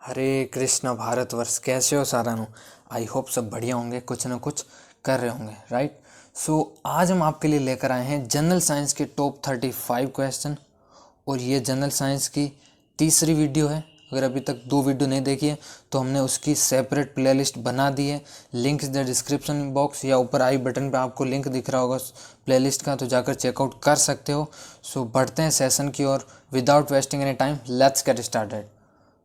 हरे कृष्ण भारतवर्ष, कैसे हो सारानु। I hope सब बढ़िया होंगे, कुछ ना कुछ कर रहे होंगे, राइट। आज हम आपके लिए लेकर आए हैं जनरल साइंस के टॉप 35 क्वेश्चन। और ये जनरल साइंस की तीसरी वीडियो है। अगर अभी तक 2 वीडियो नहीं देखी है तो हमने उसकी सेपरेट प्लेलिस्ट बना दी है। Link is the description box या ऊपर आई बटन पे आपको लिंक दिख रहा होगा उस प्लेलिस्ट का, तो जाकर चेकआउट कर सकते हो। बढ़ते हैं सेशन की ओर। Without wasting any time, let's get started.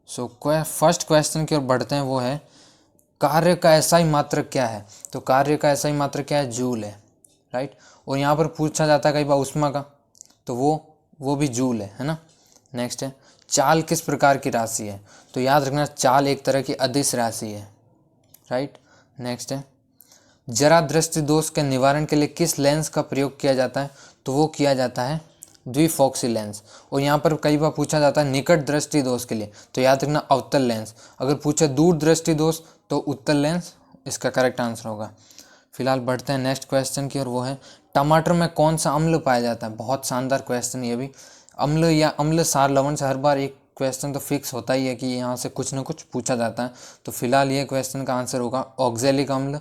First question की ओर बढ़ते हैं, वो है कार्य का एसआई मात्रक क्या है। तो कार्य का एसआई मात्रक क्या है? जूल है, राइट। और यहाँ पर पूछा जाता है कई बार उष्मा का, तो वो भी जूल है ना। नेक्स्ट है चाल किस प्रकार की राशि है। तो याद रखना, चाल एक तरह की अदिश राशि है, राइट। नेक्स्ट है जरा दृष्टि दोष के निवारण के लिए किस लेंस का प्रयोग किया जाता है। तो वो किया जाता है द्विफॉक्सी लेंस। और यहाँ पर कई बार पूछा जाता है निकट दृष्टि दोष के लिए, तो याद रखना अवतल लेंस। अगर पूछे दूर दृष्टि दोष तो उत्तल लेंस इसका करेक्ट आंसर होगा। फिलहाल बढ़ते हैं नेक्स्ट क्वेश्चन की, और वो है टमाटर में कौन सा अम्ल पाया जाता है। बहुत शानदार क्वेश्चन ये भी। अम्ल या अम्ल सार लवण से हर बार एक क्वेश्चन तो फिक्स होता ही है कि यहाँ से कुछ ना कुछ पूछा जाता है। तो फिलहाल ये क्वेश्चन का आंसर होगा ऑक्जेलिक अम्ल,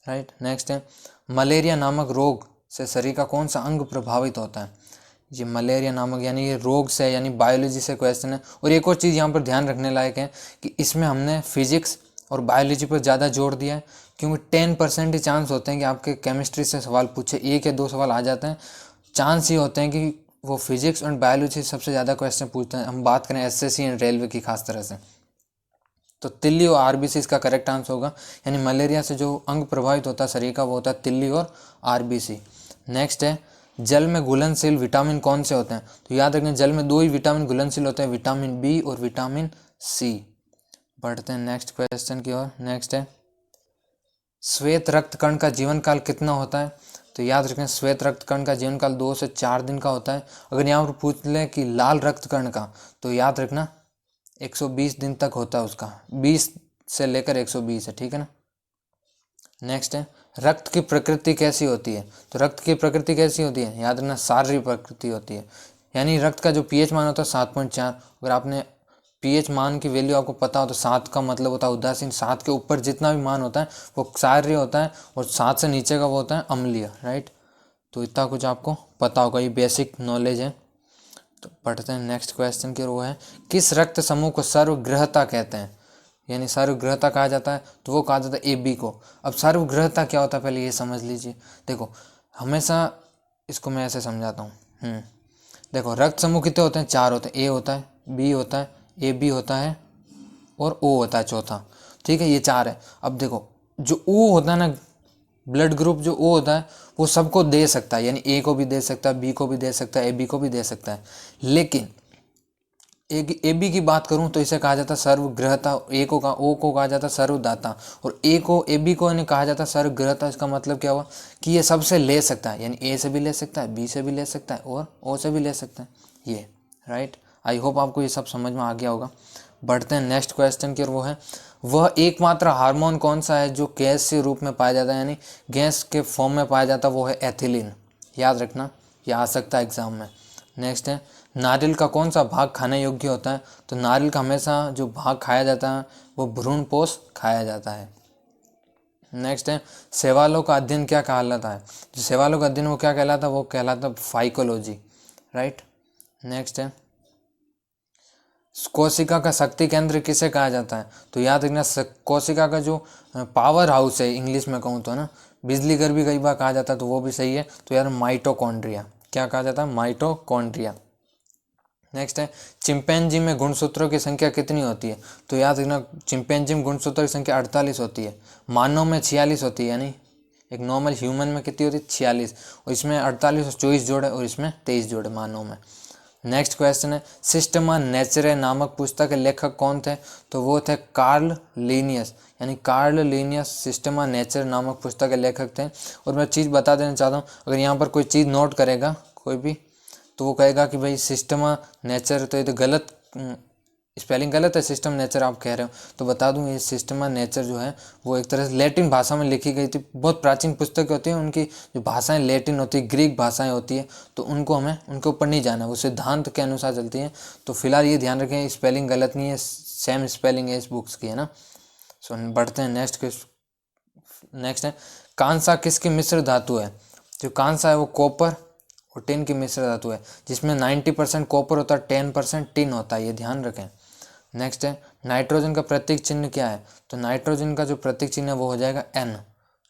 राइट। नेक्स्ट है मलेरिया नामक रोग से शरीर का कौन सा अंग प्रभावित होता है। ये मलेरिया नामक यानी ये रोग से यानी बायोलॉजी से क्वेश्चन है। और एक और चीज़ यहाँ पर ध्यान रखने लायक है कि इसमें हमने फिजिक्स और बायोलॉजी पर ज़्यादा जोर दिया है, क्योंकि 10% ही चांस होते हैं कि आपके केमिस्ट्री से सवाल पूछे, 1 या 2 सवाल आ जाते हैं। चांस ही होते हैं कि वो फिजिक्स और बायोलॉजी से सबसे ज़्यादा क्वेश्चन पूछते हैं। हम बात करें एसएससी एंड रेलवे की खास तरह से, तो तिल्ली और आरबीसी इसका करेक्ट आंसर होगा। यानी मलेरिया से जो अंग प्रभावित होता है शरीर का, वो होता है तिल्ली और आरबीसी। नेक्स्ट है जल में घुलनशील विटामिन कौन से होते हैं। तो याद रखें जल में 2 ही विटामिन घुलनशील होते हैं, विटामिन बी और विटामिन सी। बढ़ते हैं नेक्स्ट क्वेश्चन की ओर। नेक्स्ट है श्वेत रक्त कण का जीवन काल कितना होता है। तो याद रखें श्वेत रक्त कण का जीवन काल 2 से 4 दिन का होता है। अगर यहाँ पर पूछ लें कि लाल रक्त कण का, तो याद रखना 120 दिन तक होता है उसका, 20 से लेकर 120 है, ठीक है ना। नेक्स्ट है रक्त की प्रकृति कैसी होती है। तो रक्त की प्रकृति कैसी होती है, याद रखना सारी प्रकृति होती है। यानी रक्त का जो पीएच मान होता है 7.4। अगर आपने पीएच मान की वैल्यू आपको पता हो तो 7 का मतलब होता है उदासीन। 7 के ऊपर जितना भी मान होता है वो क्षारीय होता है, और 7 से नीचे का वो होता है अम्लीय, राइट। तो इतना कुछ आपको पता होगा, ये बेसिक नॉलेज है। तो पढ़ते हैं नेक्स्ट क्वेश्चन की, वो है किस रक्त समूह को सर्वग्रहता कहते हैं। यानी सर्वग्रहता कहा जाता है, तो वो कहा जाता है AB को। अब सर्वग्रहता क्या होता है पहले ये समझ लीजिए। देखो हमेशा इसको मैं ऐसे समझाता हूँ। देखो रक्त समूह कितने होते हैं? 4 होते हैं। A होता है, B होता है, AB होता है और O होता है चौथा, ठीक है। ये 4 है। अब देखो जो O होता है ना, ब्लड ग्रुप जो O होता है वो सबको दे सकता है। यानी A को भी दे सकता है, B को भी दे सकता है, AB को भी दे सकता है। लेकिन AB की बात करूं तो इसे कहा जाता है सर्वग्रहता। O को कहा जाता है सर्वदाता, और AB को इन्हें कहा जाता है सर्वग्रहता। इसका मतलब क्या हुआ कि ये सबसे ले सकता है। यानी A से भी ले सकता है, B से भी ले सकता है और O से भी ले सकता है, ये, राइट। आई होप आपको ये सब समझ में आ गया होगा। बढ़ते हैं नेक्स्ट क्वेश्चन की, और वो है वह एकमात्र हार्मोन कौन सा है जो गैस के रूप में पाया जाता है, यानी गैस के फॉर्म में पाया जाता है। वो है एथिलीन। याद रखना, यह आ सकता है एग्जाम में। नेक्स्ट है नारियल का कौन सा भाग खाने योग्य होता है। तो नारियल का हमेशा जो भाग खाया जाता है वो भ्रूणपोष खाया जाता है। नेक्स्ट है शैवालों का अध्ययन क्या कहलाता है। जो शैवालों का अध्ययन वो क्या कहलाता है, वो कहलाता है फाइकोलॉजी, राइट। नेक्स्ट है कोशिका का शक्ति केंद्र किसे कहा जाता है। तो याद रखना कोशिका का जो पावर हाउस है, इंग्लिश में कहूँ तो ना, बिजली घर भी कई बार कहा जाता है, तो वो भी सही है। तो यार माइटोकॉन्ड्रिया, क्या कहा जाता है? माइटोकॉन्ड्रिया। नेक्स्ट है चिंपैंजी में गुणसूत्रों की संख्या कितनी होती है। तो याद रखना चिंपैंजी में गुणसूत्रों की संख्या 48 होती है। मानव में 46 होती है। यानी एक नॉर्मल ह्यूमन में कितनी होती है? 46। और इसमें 48 और 24 जोड़े, और इसमें 23 जोड़े मानव में। नेक्स्ट क्वेश्चन है सिस्टमा नेचरे नामक पुस्तक के लेखक कौन थे। तो वो थे कार्ल लीनियस। यानी कार्ल लीनियस सिस्टमा नेचर नामक पुस्तक के लेखक थे। और मैं चीज़ बता देना चाहता हूँ, अगर यहाँ पर कोई चीज़ नोट करेगा कोई भी, तो वो कहेगा कि भाई सिस्टमा नेचर, तो ये तो गलत स्पेलिंग गलत है, सिस्टम नेचर आप कह रहे हो, तो बता दूं ये सिस्टम और नेचर जो है वो एक तरह से लैटिन भाषा में लिखी गई थी। बहुत प्राचीन पुस्तक होती है, उनकी जो भाषाएं लैटिन होती है, ग्रीक भाषाएं होती है, तो उनको हमें उनके ऊपर नहीं जाना, वो सिद्धांत के अनुसार चलती हैं। तो फिलहाल ये ध्यान रखें स्पेलिंग गलत नहीं है, सेम स्पेलिंग है इस बुक्स की, है ना। सो बढ़ते हैं नेक्स्ट है कांसा किसकी मिश्र धातु है। जो कांसा है वो कॉपर और टिन की मिश्र धातु है, जिसमें 90% कॉपर होता है, 10% टिन होता है, ये ध्यान रखें। नेक्स्ट है नाइट्रोजन का प्रतीक चिन्ह क्या है। तो नाइट्रोजन का जो प्रतीक चिन्ह है वो हो जाएगा N,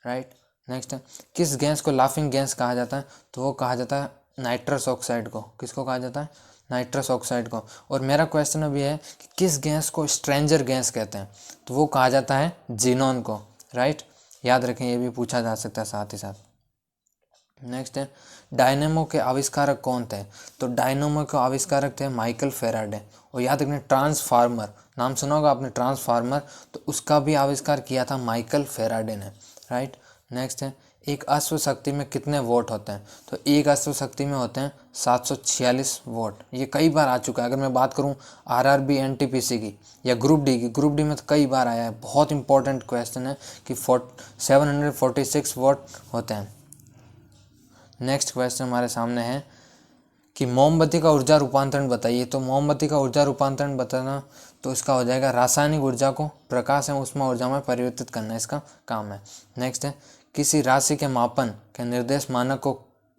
राइट। नेक्स्ट है किस गैस को लाफिंग गैस कहा जाता है। तो वो कहा जाता है नाइट्रस ऑक्साइड को। किसको कहा जाता है? नाइट्रस ऑक्साइड को। और मेरा क्वेश्चन अभी है कि किस गैस को स्ट्रेंजर गैस कहते हैं। तो वो कहा जाता है जीनॉन को, राइट। याद रखें, ये भी पूछा जा सकता है साथ ही साथ। नेक्स्ट है डायनेमो के आविष्कारक कौन थे। तो डायनेमो के आविष्कारक थे माइकल फेराडे। और याद रखना ट्रांसफार्मर, नाम सुना होगा आपने ट्रांसफार्मर, तो उसका भी आविष्कार किया था माइकल फेराडे ने, राइट। नेक्स्ट है एक अश्व शक्ति में कितने वोट होते हैं। तो एक अश्व शक्ति में होते हैं 746 वोट। ये कई बार आ चुका है। अगर मैं बात करूं आरआरबी एनटीपीसी की या ग्रुप डी की, ग्रुप डी में तो कई बार आया है। बहुत इंपॉर्टेंट क्वेश्चन है कि 746 वोट होते हैं। नेक्स्ट क्वेश्चन हमारे सामने है कि मोमबत्ती का ऊर्जा रूपांतरण बताइए। तो मोमबत्ती का ऊर्जा रूपांतरण बताना, तो इसका हो जाएगा रासायनिक ऊर्जा को प्रकाश एवं ऊष्मा ऊर्जा में परिवर्तित करना, इसका काम है। नेक्स्ट है किसी राशि के मापन के निर्देश मानक को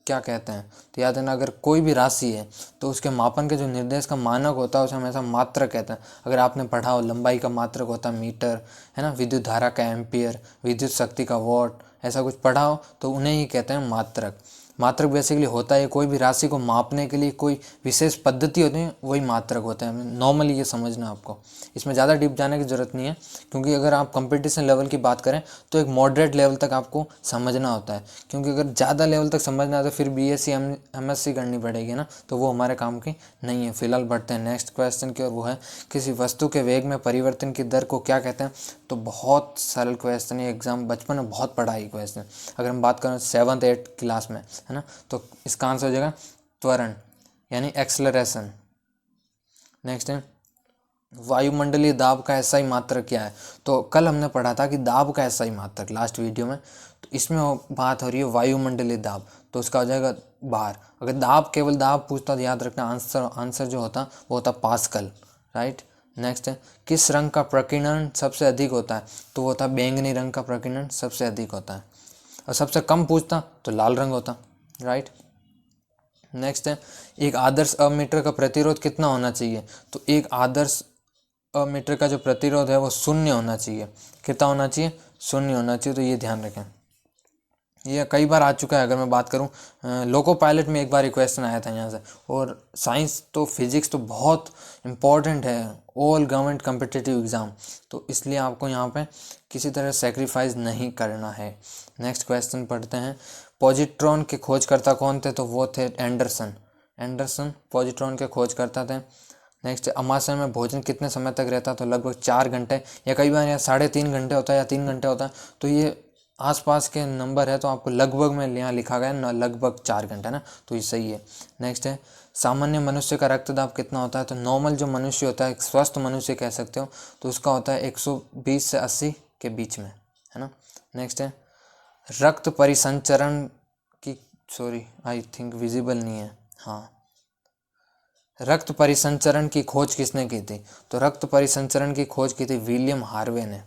क्या कहते हैं। तो याद रखना अगर कोई भी राशि है तो उसके मापन के जो निर्देश का मानक होता है उसे हमेशा मात्रक कहते हैं। अगर आपने पढ़ा हो लंबाई का मात्रक होता है मीटर, है ना, विद्युत धारा का एम्पियर, विद्युत शक्ति का वॉट, ऐसा कुछ पढ़ा हो तो उन्हें ही कहते हैं मात्रक। मात्रक बेसिकली होता है कोई भी राशि को मापने के लिए कोई विशेष पद्धति होती है, वही मात्रक होता है। नॉर्मली ये समझना आपको, इसमें ज़्यादा डीप जाने की ज़रूरत नहीं है, क्योंकि अगर आप कंपटीशन लेवल की बात करें तो एक मॉडरेट लेवल तक आपको समझना होता है। क्योंकि अगर ज़्यादा लेवल तक समझना है तो फिर बीएससी एमएससी करनी पड़ेगी ना, तो वो हमारे काम की नहीं है। फिलहाल बढ़ते हैं नेक्स्ट क्वेश्चन की, और वो है किसी वस्तु के वेग में परिवर्तन की दर को क्या कहते हैं। तो बहुत सरल क्वेश्चन है, एग्जाम बचपन में बहुत पढ़ा है क्वेश्चन। अगर हम बात करें 7th 8th क्लास में, है ना, तो इसका आंसर हो जाएगा त्वरण, यानी एक्सेलरेशन। नेक्स्ट है वायुमंडलीय दाब का एसआई मात्रक क्या है। तो कल हमने पढ़ा था कि दाब का एसआई मात्रक लास्ट वीडियो में, तो इसमें बात हो रही है वायुमंडलीय दाब, तो उसका हो जाएगा बार। अगर दाब केवल दाब पूछता तो याद रखना आंसर जो होता वो होता पास्कल, राइट। नेक्स्ट है किस रंग का प्रकीर्णन सबसे अधिक होता है। तो वो होता बैंगनी रंग का प्रकीर्णन सबसे अधिक होता है। और सबसे कम पूछता तो लाल रंग होता, राइट। नेक्स्ट है एक आदर्श अमीटर का प्रतिरोध कितना होना चाहिए। तो एक आदर्श अमीटर का जो प्रतिरोध है वो 0 होना चाहिए। कितना होना चाहिए? 0 होना चाहिए। तो ये ध्यान रखें, ये कई बार आ चुका है। अगर मैं बात करूं लोको पायलट में एक बार क्वेश्चन आया था यहाँ से। और साइंस तो फिजिक्स तो बहुत इम्पॉर्टेंट है ऑल गवर्नमेंट कम्पिटिटिव एग्ज़ाम, तो इसलिए आपको यहाँ पे किसी तरह सेक्रीफाइस नहीं करना है। नेक्स्ट क्वेश्चन पढ़ते हैं पॉजिट्रॉन के खोजकर्ता कौन थे। तो वो थे एंडरसन पॉजिट्रॉन के खोजकर्ता थे। नेक्स्ट अमाशय में भोजन कितने समय तक रहता। तो लगभग 4 घंटे, या कई बार या 3.5 घंटे होता है, या 3 घंटे होता है। तो ये आसपास के नंबर है, तो आपको लगभग में यहाँ लिखा गया है लगभग 4 घंटे ना, तो ये सही है। नेक्स्ट है सामान्य मनुष्य का रक्तदाब कितना होता है। तो नॉर्मल जो मनुष्य होता है, एक स्वस्थ मनुष्य कह सकते हो, तो उसका होता है 120 से 80 के बीच में, है ना। नेक्स्ट है रक्त परिसंचरण की, सॉरी आई थिंक विजिबल नहीं है, हाँ, रक्त परिसंचरण की खोज किसने की थी। तो रक्त परिसंचरण की खोज की थी विलियम हार्वे ने।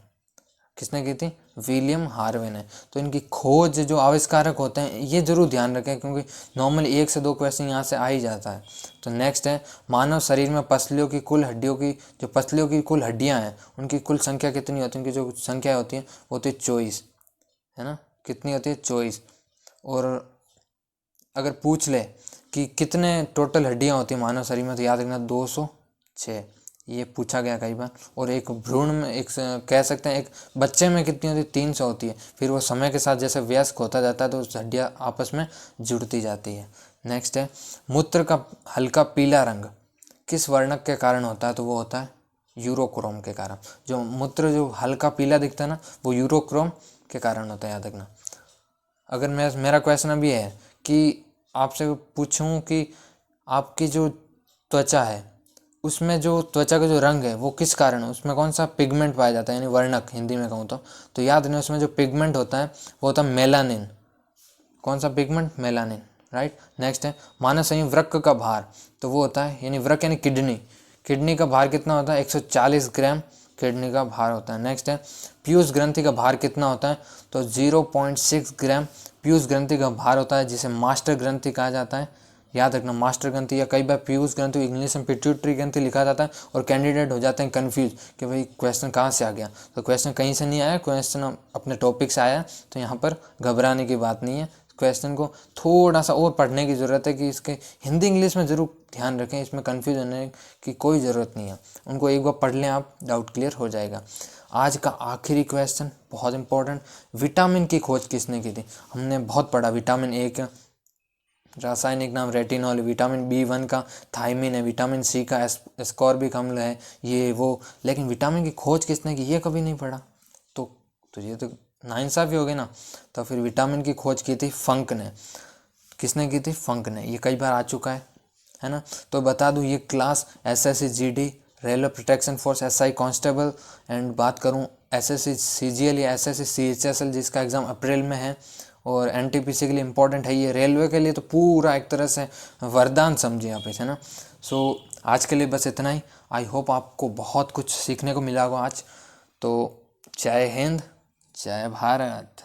किसने की थी? विलियम हार्वे ने। तो इनकी खोज जो आविष्कारक होते हैं ये जरूर ध्यान रखें, क्योंकि नॉर्मली 1 से 2 क्वेश्चन यहाँ से आ ही जाता है। तो नेक्स्ट है मानव शरीर में पसलियों की कुल हड्डियाँ हैं उनकी कुल संख्या कितनी होती है। उनकी जो संख्या होती है वो होती है 24, है ना। कितनी होती है? 24। और अगर पूछ ले कि कितने टोटल हड्डियाँ होती हैं मानव शरीर में, तो याद रखना 206, ये पूछा गया कई बार। और एक भ्रूण में, एक कह सकते हैं एक बच्चे में कितनी होती है? 300 होती है। फिर वो समय के साथ जैसे वयस्क होता जाता है तो हड्डियाँ आपस में जुड़ती जाती है। नेक्स्ट है मूत्र का हल्का पीला रंग किस वर्णक के कारण होता है। तो वो होता है यूरोक्रोम के कारण। जो मूत्र जो हल्का पीला दिखता है ना, वो यूरोक्रोम के कारण होता है, याद रखना। अगर मेरा क्वेश्चन अभी है कि आपसे पूछूं कि आपकी जो त्वचा है उसमें जो त्वचा का जो रंग है वो किस कारण है, उसमें कौन सा पिगमेंट पाया जाता है, यानी वर्णक हिंदी में कहूँ तो याद रखना उसमें जो पिगमेंट होता है वो होता है मेलानिन। कौन सा पिगमेंट? Melanin, right. नेक्स्ट है मानव संयुक्त वृक्क का भार, तो वो होता है यानी वृक्क यानी किडनी, किडनी का भार कितना होता है? 140 ग्राम किडनी का भार होता है। नेक्स्ट है पीयूष ग्रंथि का भार कितना होता है? तो 0.6 ग्राम पीयूष ग्रंथि का भार होता है, जिसे मास्टर ग्रंथि कहा जाता है। याद रखना मास्टर ग्रंथि, या कई बार पीयूष ग्रंथि इंग्लिश में पिट्यूटरी ग्रंथि लिखा जाता है और कैंडिडेट हो जाते हैं कंफ्यूज कि भाई क्वेश्चन कहाँ से आ गया। तो क्वेश्चन कहीं से नहीं आया, क्वेश्चन अपने टॉपिक से आया, तो यहाँ पर घबराने की बात नहीं है। क्वेश्चन को थोड़ा सा और पढ़ने की ज़रूरत है कि इसके हिंदी इंग्लिश में ज़रूर ध्यान रखें, इसमें कंफ्यूज होने की कोई ज़रूरत नहीं है। उनको एक बार पढ़ लें आप, डाउट क्लियर हो जाएगा। आज का आखिरी क्वेश्चन बहुत इंपॉर्टेंट, विटामिन की खोज किसने की थी? हमने बहुत पढ़ा विटामिन ए का रासायनिक नाम रेटिनॉल, विटामिन B1 का थायमिन है, विटामिन C का एस्कॉर्बिक अम्ल है, ये वो, लेकिन विटामिन की खोज किसने की ये कभी नहीं पढ़ा। तो ये तो नाइंसाफ़ी हो गई ना। तो फिर विटामिन की खोज की थी फंक ने। किसने की थी? फंक ने। ये कई बार आ चुका है ना। तो बता दूं ये class SSC GD railway protection force SI constable, and बात करूं SSC CGL या SSC CHSL जिसका एग्ज़ाम अप्रैल में है, और NTPC के लिए इम्पोर्टेंट है, ये रेलवे के लिए तो पूरा एक तरह से वरदान समझिए आप इसे ना। सो आज के लिए बस इतना ही। आई होप आपको बहुत कुछ सीखने को मिला होगा आज। तो जय हिंद, जय भारत।